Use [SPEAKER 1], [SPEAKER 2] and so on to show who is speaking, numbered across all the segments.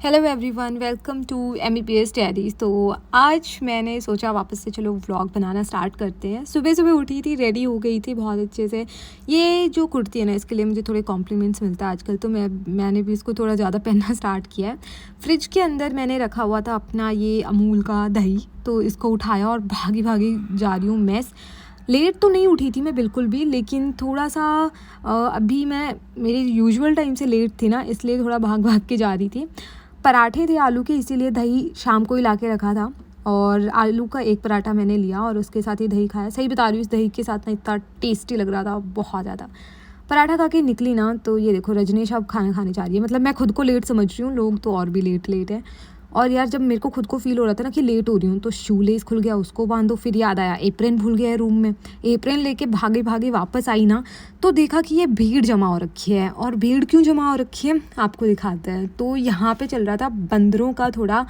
[SPEAKER 1] Hello everyone, welcome to MBBS diaries. तो आज मैंने सोचा वापस से चलो व्लॉग बनाना स्टार्ट करते हैं। सुबह सुबह उठी थी, रेडी हो गई थी बहुत अच्छे से। ये जो कुर्ती है ना, इसके लिए मुझे थोड़े कॉम्प्लीमेंट्स मिलता है आजकल, तो मैंने भी इसको थोड़ा ज़्यादा पहनना स्टार्ट किया है। फ्रिज के अंदर मैंने रखा हुआ था अपना ये अमूल का दही, तो इसको उठाया और भागी भागी जा रही हूँ। मैस लेट तो नहीं उठी थी मैं बिल्कुल भी, लेकिन थोड़ा सा अभी मैं मेरे यूजुअल टाइम से लेट थी ना, इसलिए थोड़ा भाग भाग के जा रही थी। पराठे थे आलू के, इसीलिए दही शाम को ही ला के रखा था और आलू का एक पराठा मैंने लिया और उसके साथ ही दही खाया। सही बता रही हूँ, इस दही के साथ ना इतना टेस्टी लग रहा था, बहुत ज़्यादा। पराठा खा के निकली ना, तो ये देखो रजनीश अब खाना खाने जा रही है। मतलब मैं खुद को लेट समझ रही हूँ, लोग तो और भी लेट है। और यार जब मेरे को खुद को फील हो रहा था ना कि लेट हो रही हूँ, तो शू लेस खुल गया, उसको बांधो। फिर याद आया एप्रन भूल गया है रूम में। एप्रन लेके भागे भागे वापस आई ना, तो देखा कि ये भीड़ जमा हो रखी है। और भीड़ क्यों जमा हो रखी है आपको दिखाते हैं। तो यहाँ पे चल रहा था बंदरों का थोड़ा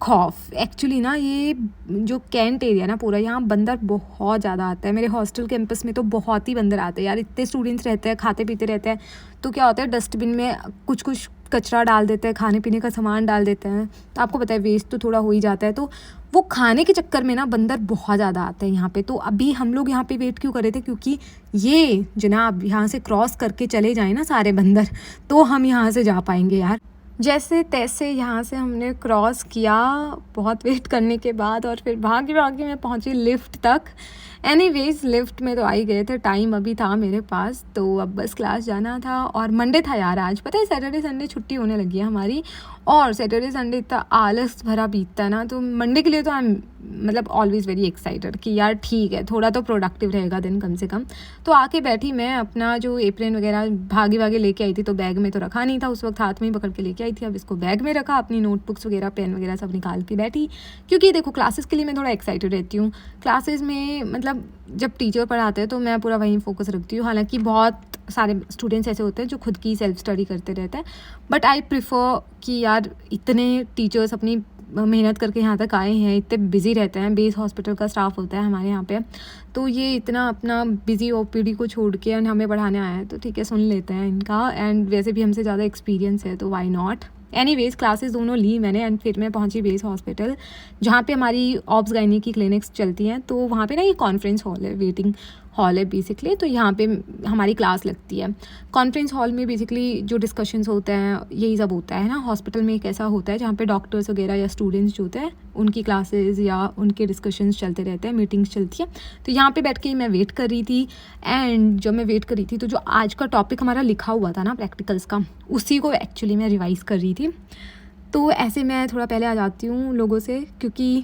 [SPEAKER 1] खौफ। एक्चुअली ना ये जो कैंट एरिया ना पूरा, यहाँ बंदर बहुत ज़्यादा आता है। मेरे हॉस्टल कैंपस में तो बहुत ही बंदर आते हैं यार। इतने स्टूडेंट्स रहते हैं, खाते पीते रहते हैं, तो क्या होता है डस्टबिन में कुछ कुछ कचरा डाल देते हैं, खाने पीने का सामान डाल देते हैं। तो आपको पता है वेस्ट तो थोड़ा हो ही जाता है। तो वो खाने के चक्कर में ना बंदर बहुत ज़्यादा आते हैं यहाँ पे। तो अभी हम लोग यहाँ पे वेट क्यों कर रहे थे, क्योंकि ये जनाब यहाँ से क्रॉस करके चले जाए ना सारे बंदर, तो हम यहाँ से जा पाएंगे यार। जैसे तैसे यहाँ से हमने क्रॉस किया बहुत वेट करने के बाद, और फिर भागी भागी मैं पहुँची लिफ्ट तक। एनीवेज लिफ्ट में तो आ ही गए थे, टाइम अभी था मेरे पास, तो अब बस क्लास जाना था। और मंडे था यार आज, पता है सैटरडे संडे छुट्टी होने लगी है हमारी। और सैटरडे संडे इतना आलस भरा बीतता है ना, तो मंडे के लिए तो आई एम मतलब ऑलवेज़ वेरी एक्साइटेड कि यार ठीक है, थोड़ा तो प्रोडक्टिव रहेगा दिन कम से कम। तो आके बैठी मैं, अपना जो एप्रन वगैरह भागे भागे लेके आई थी, तो बैग में तो रखा नहीं था उस वक्त, हाथ में ही पकड़ के लेके आई थी। अब इसको बैग में रखा, अपनी नोटबुक्स वगैरह पेन वगैरह सब निकाल के बैठी, क्योंकि देखो क्लासेस के लिए मैं थोड़ा एक्साइटेड रहती हूँ। क्लासेस में मतलब जब टीचर पढ़ाते हैं तो मैं पूरा वहीं फोकस रखती हूँ। हालांकि बहुत सारे स्टूडेंट्स ऐसे होते हैं जो खुद की सेल्फ स्टडी करते रहते हैं, बट आई प्रिफर कि यार इतने टीचर्स अपनी मेहनत करके यहाँ तक आए हैं, इतने बिजी रहते हैं। बेस हॉस्पिटल का स्टाफ होता है हमारे यहाँ पे, तो ये इतना अपना बिजी OPD को छोड़ के हमें पढ़ाने आया है, तो ठीक है सुन लेते हैं इनका। एंड वैसे भी हमसे ज़्यादा एक्सपीरियंस है, तो वाई नॉट। एनीवेज क्लासेस दोनों ली मैंने, एंड फिर मैं पहुंची बेस हॉस्पिटल, जहाँ पे हमारी ऑब्स गायनी की क्लिनिक्स चलती हैं। तो वहाँ पे ना ये कॉन्फ्रेंस हॉल है, वेटिंग हॉल है बेसिकली। तो यहाँ पे हमारी क्लास लगती है। कॉन्फ्रेंस हॉल में बेसिकली जो डिस्कशंस होते हैं यही सब होता है ना। हॉस्पिटल में एक ऐसा होता है जहाँ पे डॉक्टर्स वगैरह या स्टूडेंट्स जो होते हैं उनकी क्लासेस या उनके डिस्कशंस चलते रहते हैं, मीटिंग्स चलती है। तो यहाँ पे बैठ के मैं वेट कर रही थी। एंड जब मैं वेट कर रही थी, तो जो आज का टॉपिक हमारा लिखा हुआ था ना प्रैक्टिकल्स का, उसी को एक्चुअली मैं रिवाइज़ कर रही थी। तो ऐसे मैं थोड़ा पहले आ जाती हूँ लोगों से, क्योंकि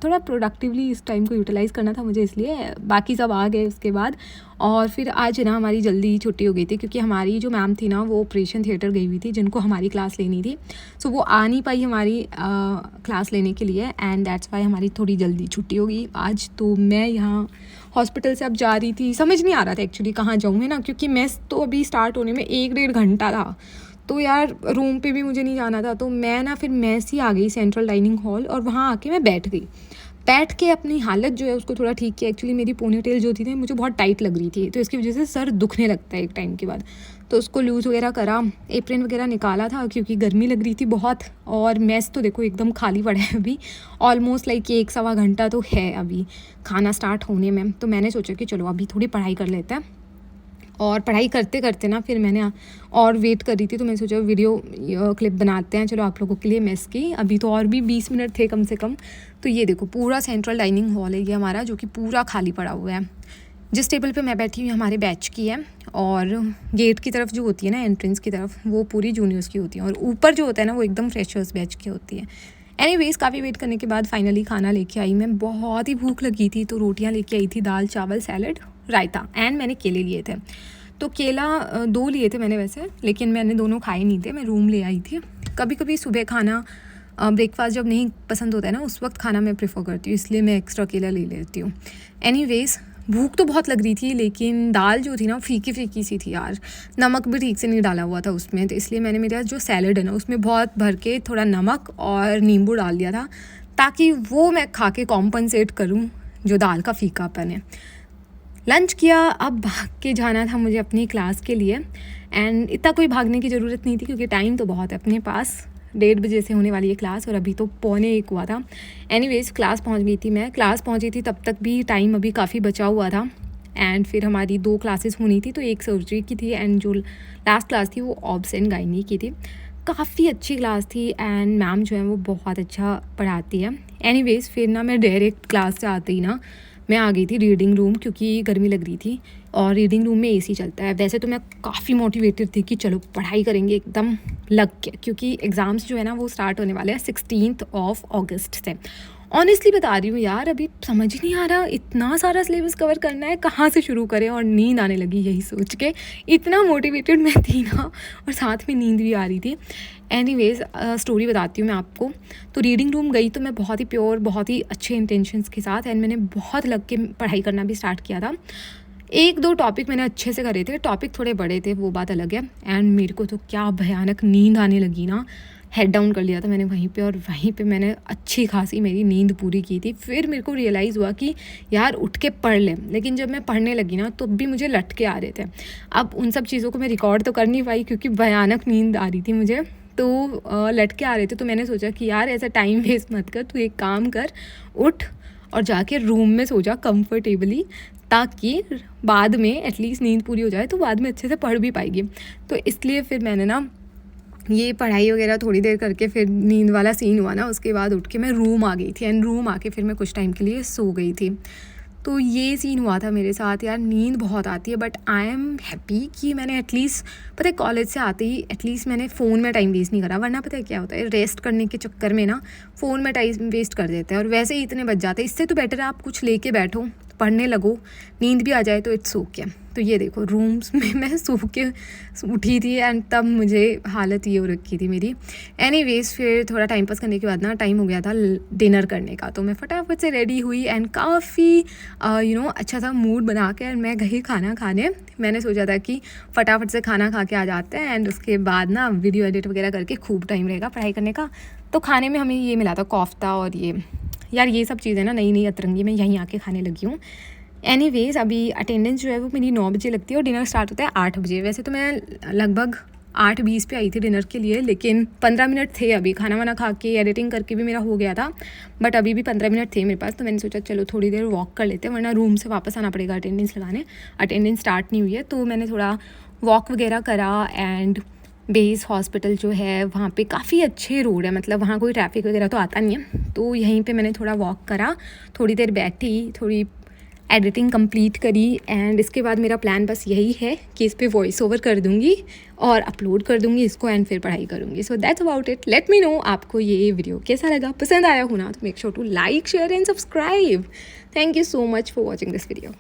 [SPEAKER 1] थोड़ा प्रोडक्टिवली इस टाइम को यूटिलाइज़ करना था मुझे, इसलिए। बाकी सब आ गए उसके बाद। और फिर आज ना हमारी जल्दी छुट्टी हो गई थी, क्योंकि हमारी जो मैम थी ना वो ऑपरेशन थिएटर गई हुई थी, जिनको हमारी क्लास लेनी थी। सो वो आ नहीं पाई हमारी क्लास लेने के लिए, एंड दैट्स वाई हमारी थोड़ी जल्दी छुट्टी हो गई आज। तो मैं यहाँ हॉस्पिटल से अब जा रही थी, समझ नहीं आ रहा था एक्चुअली कहाँ जाऊँ, है ना, क्योंकि मेस तो अभी स्टार्ट होने में 1-1.5 घंटा था। तो यार रूम पे भी मुझे नहीं जाना था, तो मैं ना फिर मेस ही आ गई सेंट्रल डाइनिंग हॉल, और वहाँ आके मैं बैठ गई। बैठ के अपनी हालत जो है उसको थोड़ा ठीक किया। एक्चुअली मेरी पोनीटेल जो थी मुझे बहुत टाइट लग रही थी, तो इसकी वजह से सर दुखने लगता है एक टाइम के बाद। तो उसको लूज़ वगैरह करा, एप्रन वगैरह निकाला था क्योंकि गर्मी लग रही थी बहुत। और मेस तो देखो एकदम खाली पड़ा है अभी, ऑलमोस्ट लाइक 1-1.25 घंटा तो है अभी खाना स्टार्ट होने में। तो मैंने सोचा कि चलो अभी थोड़ी पढ़ाई कर लेते हैं। और पढ़ाई करते करते ना फिर मैंने और वेट कर रही थी, तो मैंने सोचा वीडियो क्लिप बनाते हैं चलो आप लोगों के लिए मेस की। अभी तो और भी 20 मिनट थे कम से कम। तो ये देखो पूरा सेंट्रल डाइनिंग हॉल है ये हमारा, जो कि पूरा खाली पड़ा हुआ है। जिस टेबल पे मैं बैठी हूँ हमारे बैच की है, और गेट की तरफ जो होती है ना, एंट्रेंस की तरफ, वो पूरी जूनियर्स की होती है, और ऊपर जो होता है ना वो एकदम फ्रेशर्स बैच की होती है। एनीवेज काफ़ी वेट करने के बाद फाइनली खाना लेके आई मैं। बहुत ही भूख लगी थी, तो रोटियाँ लेके आई थी, दाल चावल सैलड रायता, एंड मैंने केले लिए थे। तो केला 2 लिए थे मैंने वैसे, लेकिन मैंने दोनों खाए नहीं थे, मैं रूम ले आई थी। कभी कभी सुबह खाना ब्रेकफास्ट जब नहीं पसंद होता है ना, उस वक्त खाना मैं प्रेफर करती हूँ, इसलिए मैं एक्स्ट्रा केला ले लेती हूँ। एनीवेज भूख तो बहुत लग रही थी, लेकिन दाल जो थी ना फीकी फीकी सी थी यार, नमक भी ठीक से नहीं डाला हुआ था उसमें। तो इसलिए मैंने मेरा जो सैलड है ना उसमें बहुत भर के थोड़ा नमक और नींबू डाल दिया था, ताकि वो मैं खा के कॉम्पनसेट करूँ जो दाल का फीकापन है। लंच किया, अब भाग के जाना था मुझे अपनी क्लास के लिए। एंड इतना कोई भागने की ज़रूरत नहीं थी, क्योंकि टाइम तो बहुत है अपने पास। 1:30 बजे से होने वाली है क्लास और अभी तो 12:45 हुआ था। एनीवेज़ क्लास पहुंच गई थी मैं। क्लास पहुंची थी तब तक भी टाइम अभी काफ़ी बचा हुआ था एंड फिर हमारी 2 क्लासेस होनी थी, तो एक सर्जरी की थी एंड जो लास्ट क्लास थी वो ऑब्स एंड गायनी की थी। काफ़ी अच्छी क्लास थी एंड मैम जो है वो बहुत अच्छा पढ़ाती है। एनीवेज़ फिर ना मैं डायरेक्ट क्लास से आते ही ना मैं आ गई थी रीडिंग रूम, क्योंकि गर्मी लग रही थी और रीडिंग रूम में एसी चलता है। वैसे तो मैं काफ़ी मोटिवेटेड थी कि चलो पढ़ाई करेंगे एकदम लग के, क्योंकि एग्ज़ाम्स जो है ना वो स्टार्ट होने वाले हैं 16 अगस्त से। ऑनेस्टली बता रही हूँ यार, अभी समझ ही नहीं आ रहा, इतना सारा सिलेबस कवर करना है, कहाँ से शुरू करें, और नींद आने लगी यही सोच के। इतना मोटिवेटेड मैं थी ना, और साथ में नींद भी आ रही थी। एनीवेज़ स्टोरी बताती हूँ मैं आपको। तो रीडिंग रूम गई तो मैं बहुत ही प्योर, बहुत ही अच्छे इंटेंशंस के साथ, एंड मैंने बहुत लग के पढ़ाई करना भी स्टार्ट किया था। 1-2 टॉपिक मैंने अच्छे से करे थे, टॉपिक थोड़े बड़े थे वो बात अलग है। एंड मेरे को तो क्या भयानक नींद आने लगी ना, हेड डाउन कर लिया था मैंने वहीं पे, और वहीं पे मैंने अच्छी खासी मेरी नींद पूरी की थी। फिर मेरे को रियलाइज़ हुआ कि यार उठ के पढ़ लें, लेकिन जब मैं पढ़ने लगी ना तो भी मुझे लटके आ रहे थे। अब उन सब चीज़ों को मैं रिकॉर्ड तो कर नहीं पाई क्योंकि भयानक नींद आ रही थी मुझे, तो लटके आ रहे थे। तो मैंने सोचा कि यार ऐसा टाइम वेस्ट मत कर, तू एक काम कर, उठ और जाके रूम में सो जा कंफर्टेबली, ताकि बाद में एटलीस्ट नींद पूरी हो जाए तो बाद में अच्छे से पढ़ भी पाएगी। तो इसलिए फिर मैंने ना ये पढ़ाई वगैरह थोड़ी देर करके फिर नींद वाला सीन हुआ ना, उसके बाद उठ के मैं रूम आ गई थी एंड रूम आके फिर मैं कुछ टाइम के लिए सो गई थी। तो ये सीन हुआ था मेरे साथ। यार नींद बहुत आती है, बट आई एम हैप्पी कि मैंने एटलीस्ट, पता है कॉलेज से आते ही एटलीस्ट मैंने फ़ोन में टाइम वेस्ट नहीं करा। वरना पता है क्या होता है, रेस्ट करने के चक्कर में ना फ़ोन में टाइम वेस्ट कर देते हैं और वैसे ही इतने बच जाते हैं। इससे तो बेटर है आप कुछ लेके बैठो, पढ़ने लगो, नींद भी आ जाए तो इट्स ओके। तो ये देखो रूम्स में मैं सो के उठी थी एंड तब मुझे हालत ये हो रखी थी मेरी। एनीवेज़ फिर थोड़ा टाइम पास करने के बाद ना टाइम हो गया था डिनर करने का, तो मैं फटाफट से रेडी हुई एंड काफ़ी अच्छा सा मूड बना के एंड मैं गई खाना खाने। मैंने सोचा था कि फटाफट से खाना खा के आ जाते हैं एंड उसके बाद ना वीडियो एडिट वगैरह करके खूब टाइम रहेगा पढ़ाई करने का। तो खाने में हमें ये मिला था कोफ्ता, और ये सब चीज़ें ना नई अतरंगी मैं यहीं आके खाने लगी हूँ। एनीवेज़ अभी अटेंडेंस जो है वो मेरी 9 बजे लगती है और डिनर स्टार्ट होता है 8 बजे। वैसे तो मैं लगभग 8:20 पे आई थी डिनर के लिए, लेकिन 15 मिनट थे अभी, खाना वाना खा के एडिटिंग करके भी मेरा हो गया था, बट अभी भी 15 मिनट थे मेरे पास। तो मैंने सोचा चलो थोड़ी देर वॉक कर लेते हैं, वरना रूम से वापस आना पड़ेगा अटेंडेंस लगाने। अटेंडेंस स्टार्ट नहीं हुई है, तो मैंने थोड़ा वॉक वगैरह करा एंड बेस हॉस्पिटल जो है वहाँ पे काफ़ी अच्छे रोड है, मतलब वहाँ कोई ट्रैफिक वगैरह तो आता नहीं है। तो यहीं पे मैंने थोड़ा वॉक करा, थोड़ी देर बैठी, थोड़ी एडिटिंग कंप्लीट करी एंड इसके बाद मेरा प्लान बस यही है कि इस पे वॉइस ओवर कर दूँगी और अपलोड कर दूँगी इसको एंड फिर पढ़ाई करूँगी। So that's about it. Let me know आपको ये वीडियो कैसा लगा, पसंद आया हो ना तो make sure to like, share and subscribe. Thank you so much for watching this video.